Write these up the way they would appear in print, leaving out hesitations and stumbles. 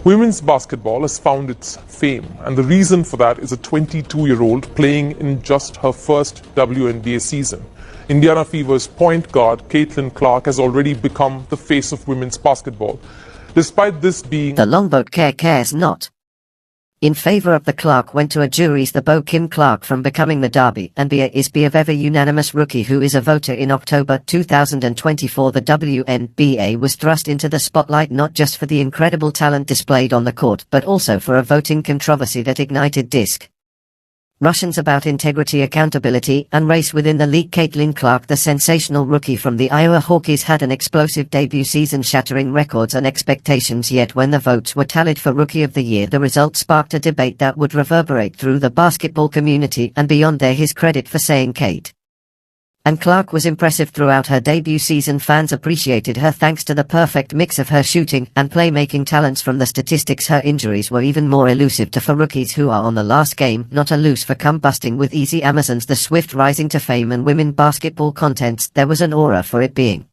Women's basketball has found its fame, and the reason for that is a 22-year-old playing in just her first WNBA season. Indiana Fever's point guard, Caitlin Clark, has already become the face of women's basketball. Despite this being... The longboat cares not. In favor of the Clark went to a jury's the Bo Kim Clark from becoming the WNBA of ever unanimous rookie who is a voter. In October 2024 the WNBA was thrust into the spotlight not just for the incredible talent displayed on the court but also for a voting controversy that ignited discussions about integrity, accountability, and race within the league. Caitlin Clark, the sensational rookie from the Iowa Hawkeyes, had an explosive debut season, shattering records and expectations. Yet when the votes were tallied for Rookie of the Year, the result sparked a debate that would reverberate through the basketball community and beyond. There is credit for saying Kate and Clark was impressive throughout her debut season. Fans appreciated her thanks to the perfect mix of her shooting and playmaking talents. From the statistics, her injuries were even more elusive for rookies who are on the last game, not a loose for combusting with easy Amazons. The swift rising to fame and women basketball contents, there was an aura for it being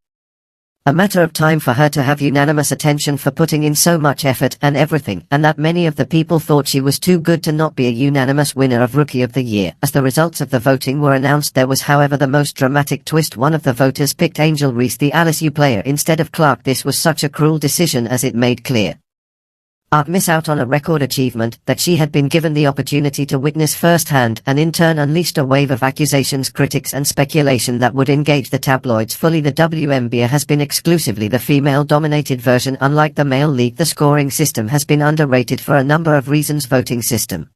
a matter of time for her to have unanimous attention for putting in so much effort and everything, and that many of the people thought she was too good to not be a unanimous winner of Rookie of the Year. As the results of the voting were announced, there was however the most dramatic twist. One of the voters picked Angel Reese, the LSU player, instead of Clark. This was such a cruel decision as it made clear I'd miss out on a record achievement that she had been given the opportunity to witness firsthand, and in turn unleashed a wave of accusations, critics and speculation that would engage the tabloids fully. The WNBA has been exclusively the female-dominated version. Unlike the male league, the scoring system has been underrated for a number of reasons. Voting system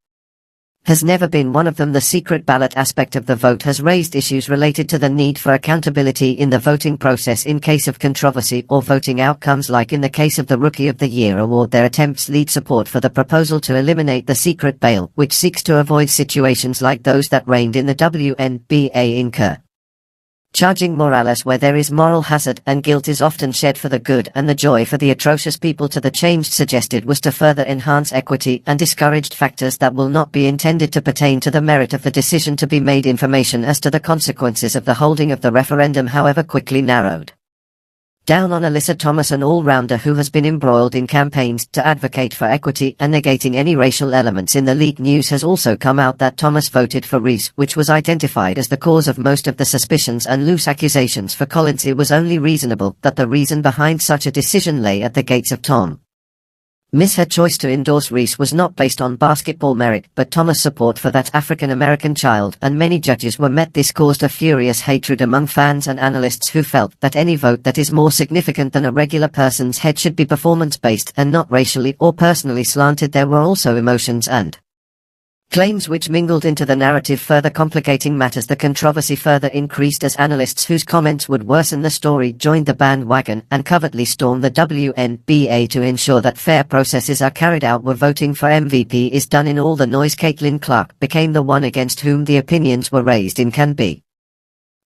has never been one of them. The secret ballot aspect of the vote has raised issues related to the need for accountability in the voting process in case of controversy or voting outcomes, like in the case of the Rookie of the Year award. Their attempts lead support for the proposal to eliminate the secret ballot, which seeks to avoid situations like those that reigned in the WNBA in charging Morales, where there is moral hazard and guilt is often shed for the good and the joy for the atrocious people. To the change suggested was to further enhance equity and discouraged factors that will not be intended to pertain to the merit of the decision to be made. Information as to the consequences of the holding of the referendum, however, quickly narrowed down on Alyssa Thomas, an all-rounder who has been embroiled in campaigns to advocate for equity and negating any racial elements in the league. News has also come out that Thomas voted for Reese, which was identified as the cause of most of the suspicions and loose accusations for Collins. It was only reasonable that the reason behind such a decision lay at the gates of Tom. Her choice to endorse Reese was not based on basketball merit, but Thomas' support for that African-American child, and many judges were met. This caused a furious hatred among fans and analysts who felt that any vote that is more significant than a regular person's head should be performance-based and not racially or personally slanted. There were also emotions and claims which mingled into the narrative, further complicating matters. The controversy further increased as analysts whose comments would worsen the story joined the bandwagon and covertly stormed the WNBA to ensure that fair processes are carried out where voting for MVP is done. In all the noise, Caitlin Clark became the one against whom the opinions were raised in can be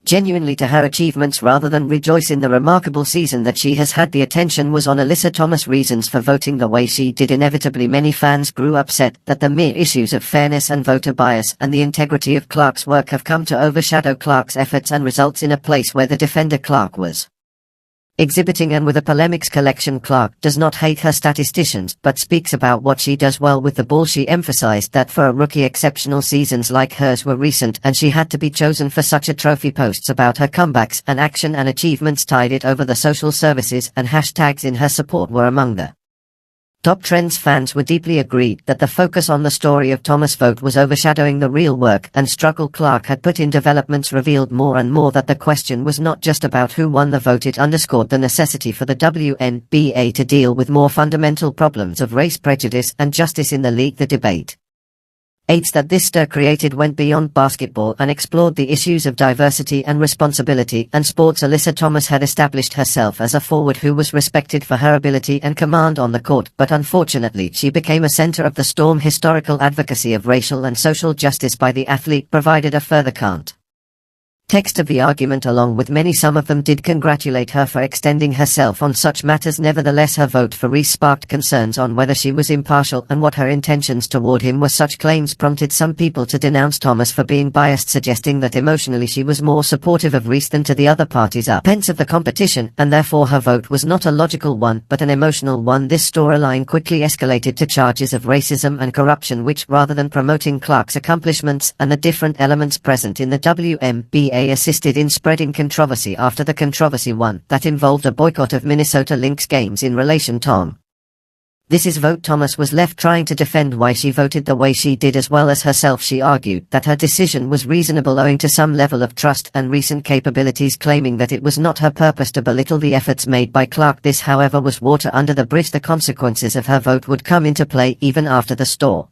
genuinely to her achievements rather than rejoice in the remarkable season that she has had. The attention was on Alyssa Thomas' reasons for voting the way she did. Inevitably, many fans grew upset that the mere issues of fairness and voter bias and the integrity of Clark's work have come to overshadow Clark's efforts and results in a place where the defender Clark was exhibiting. And with a polemics collection, Clark does not hate her statisticians but speaks about what she does well with the ball. She emphasized that for a rookie, exceptional seasons like hers were recent and she had to be chosen for such a trophy. Posts about her comebacks and action and achievements tied it over the social services, and hashtags in her support were among the top trends. Fans were deeply agreed that the focus on the story of Thomas' vote was overshadowing the real work and struggle Clark had put in. Developments revealed more and more that the question was not just about who won the vote. It underscored the necessity for the WNBA to deal with more fundamental problems of race, prejudice and justice in the league. The debate that this stir created went beyond basketball and explored the issues of diversity and responsibility and sports. Alyssa Thomas had established herself as a forward who was respected for her ability and command on the court, but unfortunately she became a center of the storm. Historical advocacy of racial and social justice by the athlete provided a further Text of the argument along with many, some of them did congratulate her for extending herself on such matters. Nevertheless, her vote for Reese sparked concerns on whether she was impartial and what her intentions toward him were. Such claims prompted some people to denounce Thomas for being biased, suggesting that emotionally she was more supportive of Reese than to the other parties up against of the competition, and therefore her vote was not a logical one but an emotional one. This storyline quickly escalated to charges of racism and corruption, which, rather than promoting Clark's accomplishments and the different elements present in the WNBA, assisted in spreading controversy. After the controversy one that involved a boycott of Minnesota Lynx games in relation to this is vote, Thomas was left trying to defend why she voted the way she did. As well as herself, she argued that her decision was reasonable owing to some level of trust and recent capabilities, claiming that it was not her purpose to belittle the efforts made by Clark. This, however, was water under the bridge. The consequences of her vote would come into play even after the store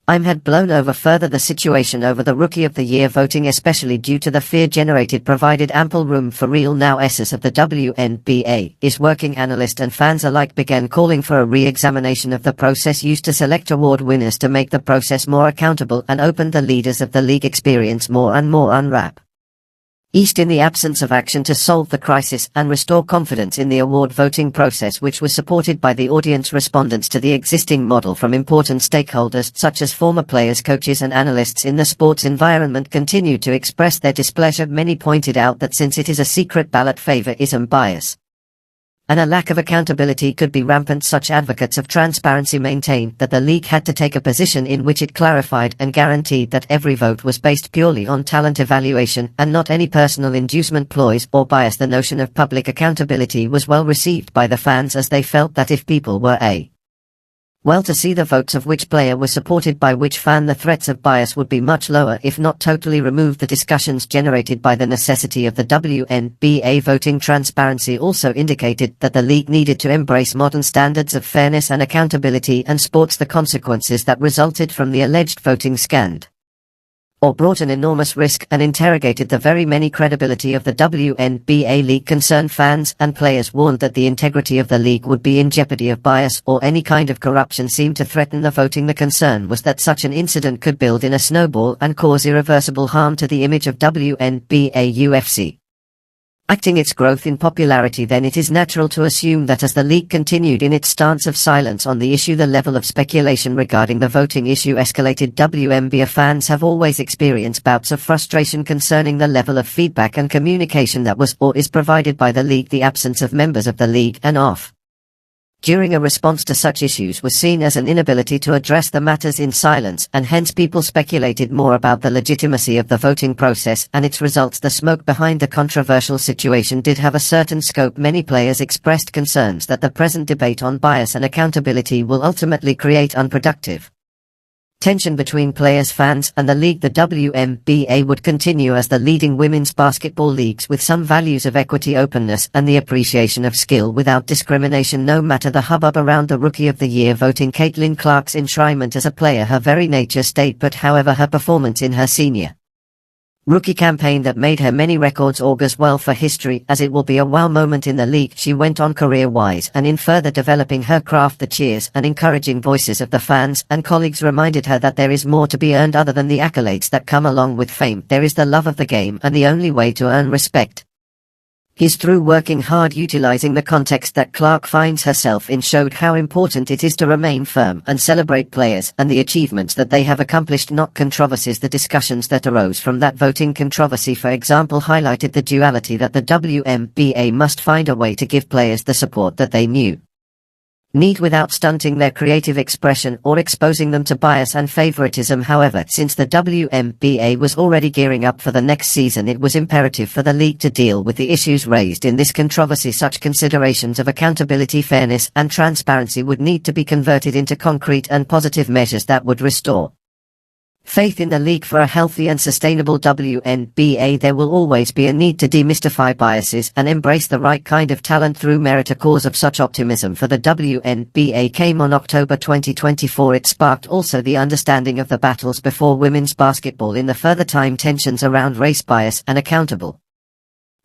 had blown over. Further, the situation over the Rookie of the Year voting, especially due to the fear generated, provided ample room for real now S's of the WNBA. Is working analyst and fans alike began calling for a re-examination of the process used to select award winners to make the process more accountable and open the leaders of the league experience more and more unwrap East in the absence of action to solve the crisis and restore confidence in the award voting process, which was supported by the audience respondents to the existing model from important stakeholders such as former players, coaches and analysts in the sports environment continued to express their displeasure. Many pointed out that since it is a secret ballot, favorism, bias and a lack of accountability could be rampant. Such advocates of transparency maintained that the league had to take a position in which it clarified and guaranteed that every vote was based purely on talent evaluation and not any personal inducement ploys or bias. The notion of public accountability was well received by the fans, as they felt that if people were to see the votes of which player were supported by which fan, the threats of bias would be much lower, if not totally removed. The discussions generated by the necessity of the WNBA voting transparency also indicated that the league needed to embrace modern standards of fairness and accountability and sports. The consequences that resulted from the alleged voting scandal brought an enormous risk and interrogated the very many credibility of the WNBA league. Concerned fans and players warned that the integrity of the league would be in jeopardy if bias or any kind of corruption seemed to threaten the voting. The concern was that such an incident could build in a snowball and cause irreversible harm to the image of WNBA UFC. Acting its growth in popularity, then it is natural to assume that as the league continued in its stance of silence on the issue, the level of speculation regarding the voting issue escalated. WNBA fans have always experienced bouts of frustration concerning the level of feedback and communication that was or is provided by the league. The absence of members of the league and during a response to such issues was seen as an inability to address the matters in silence, and hence people speculated more about the legitimacy of the voting process and its results. The smoke behind the controversial situation did have a certain scope. Many players expressed concerns that the present debate on bias and accountability will ultimately create unproductive tension between players, fans, and the league. The WNBA would continue as the leading women's basketball leagues with some values of equity, openness, and the appreciation of skill without discrimination. No matter the hubbub around the Rookie of the Year voting, Caitlin Clark's enshrinement as a player, her very nature stayed put. However, her performance in her senior rookie campaign that made her many records augurs well for history, as it will be a wow moment in the league. She went on career-wise and in further developing her craft. The cheers and encouraging voices of the fans and colleagues reminded her that there is more to be earned other than the accolades that come along with fame. There is the love of the game, and the only way to earn respect is through working hard. Utilizing the context that Clark finds herself in showed how important it is to remain firm and celebrate players and the achievements that they have accomplished, not controversies. The discussions that arose from that voting controversy, for example, highlighted the duality that the WNBA must find a way to give players the support that they need without stunting their creative expression or exposing them to bias and favoritism. However, since the WNBA was already gearing up for the next season, it was imperative for the league to deal with the issues raised in this controversy. Such considerations of accountability, fairness, and transparency would need to be converted into concrete and positive measures that would restore faith in the league. For a healthy and sustainable WNBA, there will always be a need to demystify biases and embrace the right kind of talent through merit. A cause of such optimism for the WNBA came on October 2024. It sparked also the understanding of the battles before women's basketball in the further time tensions around race, bias, and accountable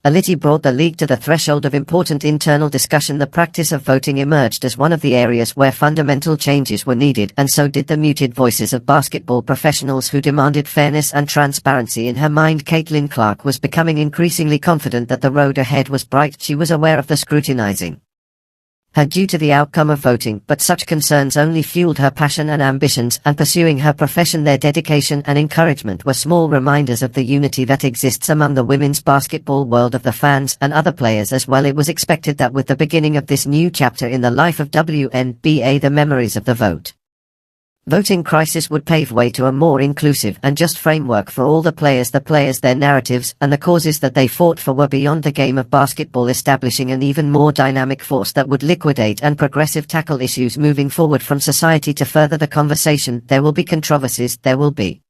Alyssa brought the league to the threshold of important internal discussion. The practice of voting emerged as one of the areas where fundamental changes were needed, and so did the muted voices of basketball professionals who demanded fairness and transparency. In her mind, Caitlin Clark was becoming increasingly confident that the road ahead was bright. She was aware of the scrutinizing her due to the outcome of voting, but such concerns only fueled her passion and ambitions, and pursuing her profession. Their dedication and encouragement were small reminders of the unity that exists among the women's basketball world, of the fans and other players as well. It was expected that with the beginning of this new chapter in the life of WNBA, the memories of the voting crisis would pave way to a more inclusive and just framework for all the players, their narratives, and the causes that they fought for were beyond the game of basketball, establishing an even more dynamic force that would liquidate and progressive tackle issues moving forward from society. To further the conversation, there will be controversies, there will be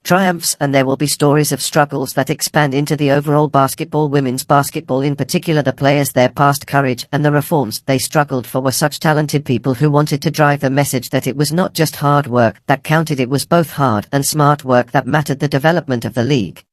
triumphs, and there will be stories of struggles that expand into the overall basketball. Women's basketball in particular, the players, their past courage and the reforms they struggled for were such talented people who wanted to drive the message that it was not just hard work that counted, it was both hard and smart work that mattered. The development of the league